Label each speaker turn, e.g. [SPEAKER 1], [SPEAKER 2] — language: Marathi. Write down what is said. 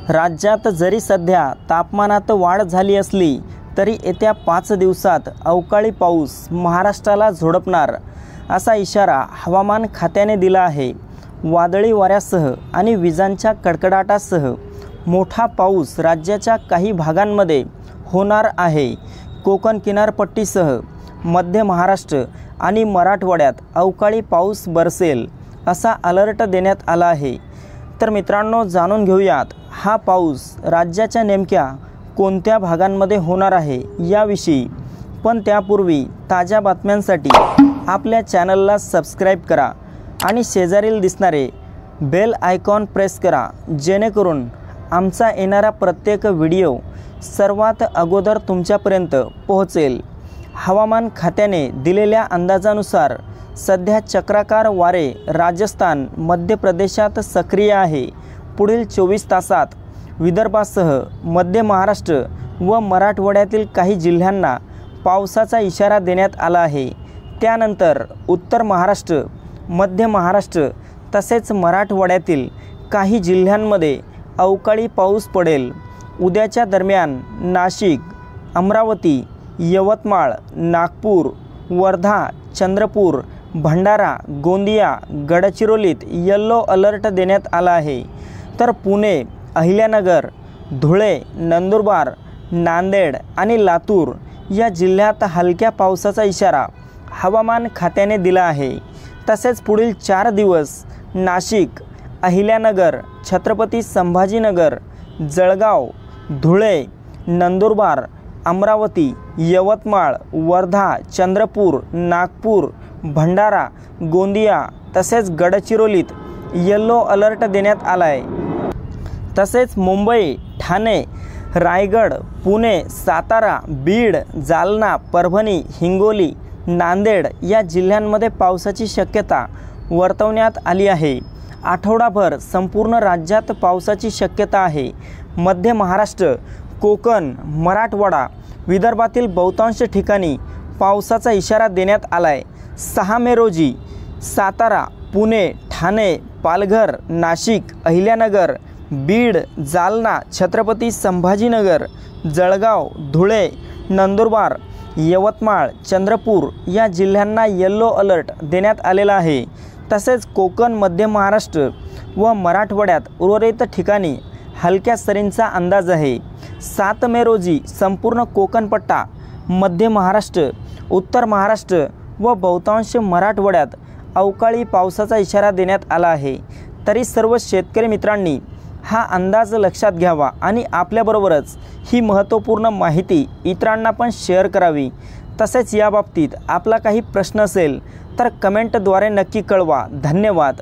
[SPEAKER 1] राज्यात जरी सध्या तापमानात वाढ झाली असली तरी येत्या 5 दिवसात अवकाळी पाऊस महाराष्ट्राला झोडपणार असा इशारा हवामान खात्याने दिला आहे। वादळी वाऱ्यासह आणि विजांच्या कडकडाटासह मोठा पाऊस राज्याच्या काही भागांमध्ये होणार आहे। कोकण किनारपट्टीसह मध्य महाराष्ट्र आणि मराठवाड्यात अवकाळी पाऊस बरसेल असा अलर्ट देण्यात आला आहे। तर मित्रांनो, जाणून घेऊयात हा पाऊस राज्याच्या नेमक्या कोणत्या भागांमध्ये होणार आहे याविषयी। पण त्यापूर्वी ताज्या बातम्यांसाठी आपल्या चॅनलला सबस्क्राईब करा आणि शेजारील दिसणारे बेल आयकॉन प्रेस करा, जेणेकरून आमचा येणारा प्रत्येक व्हिडिओ सर्वात अगोदर तुमच्यापर्यंत पोहोचेल। हवामान खात्याने दिलेल्या अंदाजानुसार सध्या चक्राकार वारे राजस्थान, मध्य प्रदेशात सक्रिय आहे। पुढील 24 तासात विदर्भासह मध्य महाराष्ट्र व मराठवाड्यातील काही जिल्ह्यांना पावसाचा इशारा देण्यात आला आहे। त्यानंतर उत्तर महाराष्ट्र, मध्य महाराष्ट्र तसेच मराठवाड्यातील काही जिल्ह्यांमध्ये अवकाळी पाऊस पडेल। उद्याच्या दरम्यान नाशिक, अमरावती, यवतमाळ, नागपूर, वर्धा, चंद्रपूर, भंडारा, गोंदिया, गडचिरोलीत येलो अलर्ट देण्यात आला आहे। तर पुणे, अहिल्यानगर, धुळे, नंदुरबार, नांदेड आणि लातूर या जिल्ह्यात हलक्या पावसाचा इशारा हवामान खात्याने दिला आहे। तसेच पुढील 4 दिवस नाशिक, अहिल्यानगर, छत्रपती संभाजीनगर, जळगाव, धुळे, नंदुरबार, अमरावती, यवतमाळ, वर्धा, चंद्रपूर, नागपूर, भंडारा, गोंदिया तसेच गडचिरोलीत येलो अलर्ट देण्यात आला आहे। तसेच मुंबई, ठाणे, रायगड, पुणे, सातारा, बीड, जालना, परभणी, हिंगोली, नांदेड या जिल्ह्यांमध्ये पावसाची शक्यता वर्तवण्यात आली आहे। आठवडाभर संपूर्ण राज्यात पावसाची शक्यता आहे। मध्य महाराष्ट्र, कोकण, मराठवाडा, विदर्भातील बहुतांश ठिकाणी पावसाचा इशारा देण्यात आला आहे। 6 मे रोजी सातारा, पुणे, ठाणे, पालघर, नाशिक, अहिल्यानगर, बीड, जालना, छत्रपती संभाजीनगर, जळगाव, धुळे, नंदुरबार, यवतमाळ, चंद्रपूर या जिल्ह्यांना येलो अलर्ट देण्यात आलेला आहे। तसेच कोकण, मध्य महाराष्ट्र व मराठवाड्यात उर्वरित ठिकाणी हलक्या सरींचा अंदाज आहे। 7 मे रोजी संपूर्ण कोकणपट्टा, मध्य महाराष्ट्र, उत्तर महाराष्ट्र व बहुतांश मराठवाड्यात अवकाळी पावसाचा इशारा देण्यात आला आहे। तरी सर्व शेतकरी मित्रांनी हा अंदाज लक्षात घ्यावा आणि आपल्याबरोबरच ही महत्त्वपूर्ण माहिती इतरांना पण शेअर करावी। तसेच याबाबतीत आपला काही प्रश्न असेल तर कमेंटद्वारे नक्की कळवा। धन्यवाद।